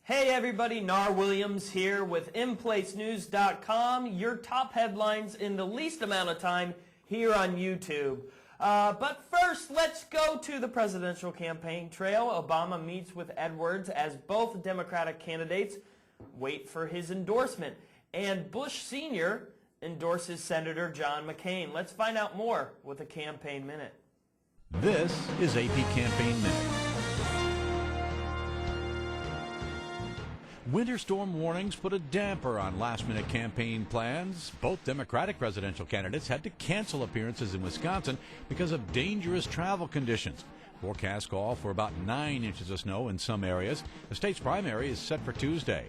Hey everybody, Nar Williams here with iNPLACENEWS.com, your top headlines in the least amount of time here on YouTube. But first, let's go to the presidential campaign trail. Obama meets with Edwards as both Democratic candidates wait for his endorsement. And Bush Sr. endorses Senator John McCain. Let's find out more with a Campaign Minute. This is AP Campaign Minute. Winter storm warnings put a damper on last-minute campaign plans. Both Democratic presidential candidates had to cancel appearances in Wisconsin because of dangerous travel conditions. Forecasts call for about 9 inches of snow in some areas. The state's primary is set for Tuesday.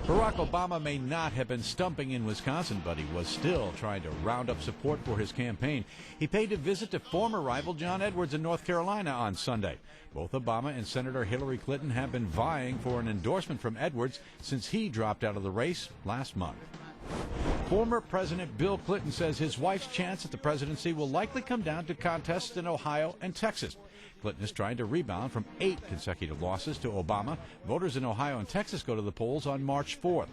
Barack Obama may not have been stumping in Wisconsin, but he was still trying to round up support for his campaign. He paid a visit to former rival John Edwards in North Carolina on Sunday. Both Obama and Senator Hillary Clinton have been vying for an endorsement from Edwards since he dropped out of the race last month. Former President Bill Clinton says his wife's chance at the presidency will likely come down to contests in Ohio and Texas. Clinton is trying to rebound from 8 consecutive losses to Obama. Voters in Ohio and Texas go to the polls on March 4th.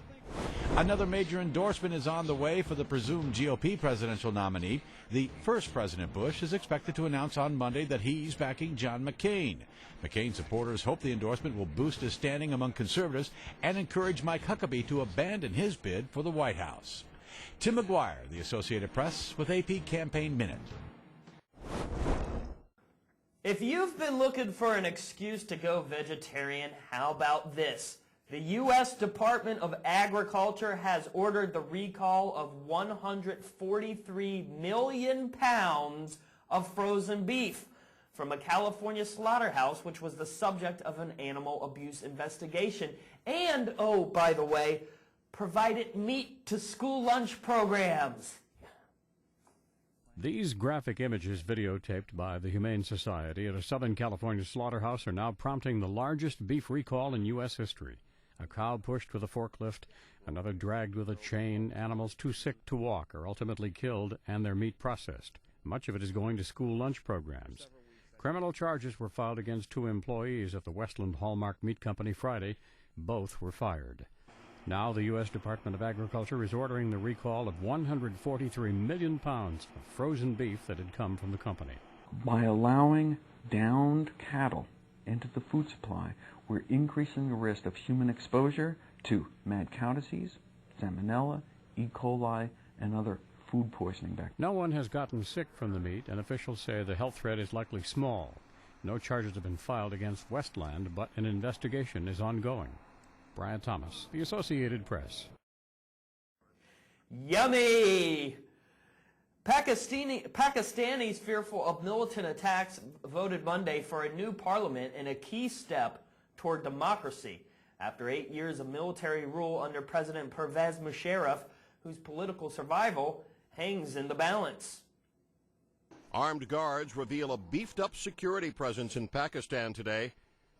Another major endorsement is on the way for the presumed GOP presidential nominee. The first President Bush is expected to announce on Monday that he's backing John McCain. McCain supporters hope the endorsement will boost his standing among conservatives and encourage Mike Huckabee to abandon his bid for the White House. Tim McGuire, The Associated Press, with AP Campaign Minute. If you've been looking for an excuse to go vegetarian, how about this? The U.S. Department of Agriculture has ordered the recall of 143 million pounds of frozen beef from a California slaughterhouse, which was the subject of an animal abuse investigation. And, oh, by the way, provided meat to school lunch programs. These graphic images videotaped by the Humane Society at a Southern California slaughterhouse are now prompting the largest beef recall in U.S. history. A cow pushed with a forklift, another dragged with a chain, animals too sick to walk are ultimately killed and their meat processed. Much of it is going to school lunch programs. Criminal charges were filed against 2 employees of the Westland Hallmark Meat Company Friday. Both were fired. Now the U.S. Department of Agriculture is ordering the recall of 143 million pounds of frozen beef that had come from the company. By allowing downed cattle into the food supply, we're increasing the risk of human exposure to mad cow disease, salmonella, E. coli, and other food poisoning bacteria. No one has gotten sick from the meat, and officials say the health threat is likely small. No charges have been filed against Westland, but an investigation is ongoing. Brian Thomas, The Associated Press. Yummy! Pakistanis fearful of militant attacks voted Monday for a new parliament in a key step toward democracy after 8 years of military rule under President Pervez Musharraf, whose political survival hangs in the balance. Armed guards reveal a beefed-up security presence in Pakistan today.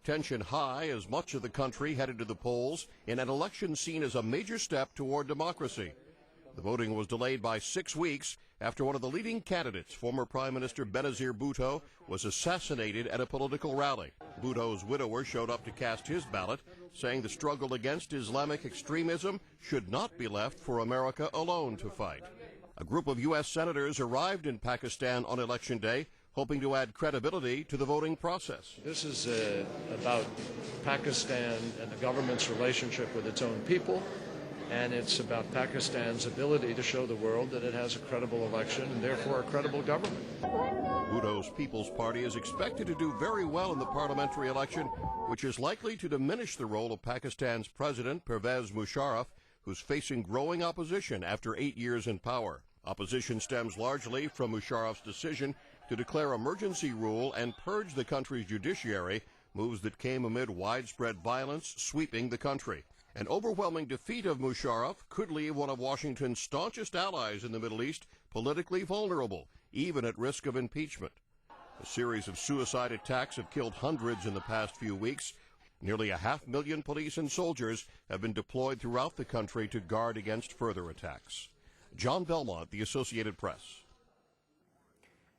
Tension high as much of the country headed to the polls in an election seen as a major step toward democracy. The voting was delayed by 6 weeks after one of the leading candidates, former Prime Minister Benazir Bhutto, was assassinated at a political rally. Bhutto's widower showed up to cast his ballot, saying the struggle against Islamic extremism should not be left for America alone to fight. A group of U.S. senators arrived in Pakistan on Election Day, hoping to add credibility to the voting process. This is about Pakistan and the government's relationship with its own people, and it's about Pakistan's ability to show the world that it has a credible election and therefore a credible government. Bhutto's People's Party is expected to do very well in the parliamentary election, which is likely to diminish the role of Pakistan's President Pervez Musharraf, who's facing growing opposition after 8 years in power. Opposition stems largely from Musharraf's decision to declare emergency rule and purge the country's judiciary, moves that came amid widespread violence sweeping the country. An overwhelming defeat of Musharraf could leave one of Washington's staunchest allies in the Middle East politically vulnerable, even at risk of impeachment. A series of suicide attacks have killed hundreds in the past few weeks. Nearly 500,000 police and soldiers have been deployed throughout the country to guard against further attacks. John Belmont, The Associated Press.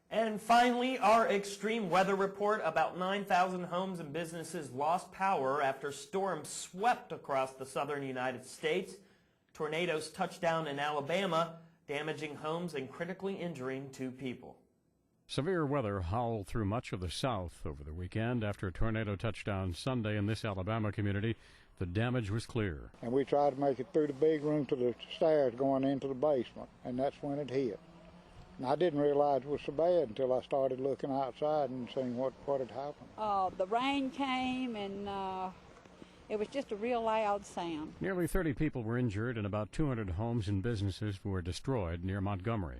And finally, our extreme weather report. About 9,000 homes and businesses lost power after storms swept across the southern United States. Tornadoes touched down in Alabama, damaging homes and critically injuring 2 people. Severe weather howled through much of the South over the weekend after a tornado touched down Sunday in this Alabama community. The damage was clear. And we tried to make it through the big room to the stairs going into the basement, and that's when it hit. And I didn't realize it was so bad until I started looking outside and seeing what had happened. The rain came, and it was just a real loud sound. Nearly 30 people were injured, and about 200 homes and businesses were destroyed near Montgomery.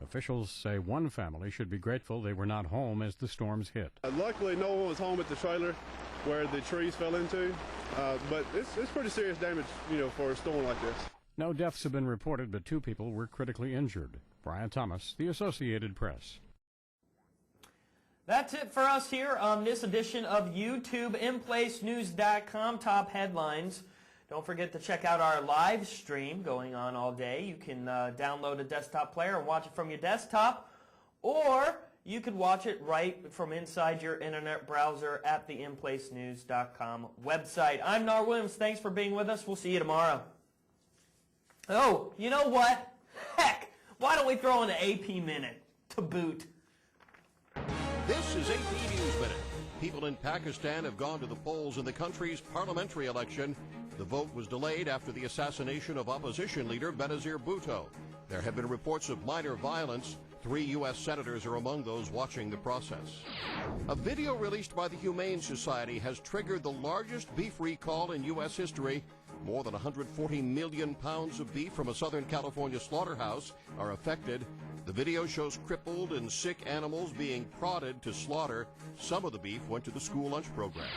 Officials say one family should be grateful they were not home as the storms hit. Luckily, no one was home at the trailer where the trees fell into, but it's pretty serious damage, for a storm like this. No deaths have been reported, but 2 people were critically injured. Brian Thomas, The Associated Press. That's it for us here on this edition of YouTube. iNPLACENEWS.com top headlines. Don't forget to check out our live stream going on all day. You can download a desktop player and watch it from your desktop, or you could watch it right from inside your internet browser at the iNPLACENEWS.com website. I'm Nar Williams. Thanks for being with us. We'll see you tomorrow. Oh, you know what? Heck, why don't we throw in an AP Minute to boot? This is AP News Minute. People in Pakistan have gone to the polls in the country's parliamentary election. The vote was delayed after the assassination of opposition leader Benazir Bhutto. There have been reports of minor violence. 3 U.S. senators are among those watching the process. A video released by the Humane Society has triggered the largest beef recall in U.S. history. More than 140 million pounds of beef from a Southern California slaughterhouse are affected. The video shows crippled and sick animals being prodded to slaughter. Some of the beef went to the school lunch program.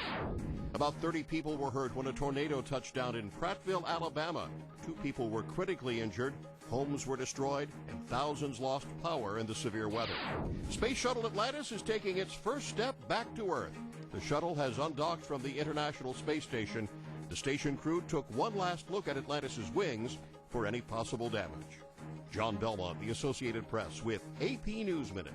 About 30 people were hurt when a tornado touched down in Prattville, Alabama. 2 people were critically injured. Homes were destroyed, and thousands lost power in the severe weather. Space Shuttle Atlantis is taking its first step back to Earth. The shuttle has undocked from the International Space Station. The station crew took one last look at Atlantis' wings for any possible damage. John Belmont, The Associated Press, with AP News Minute.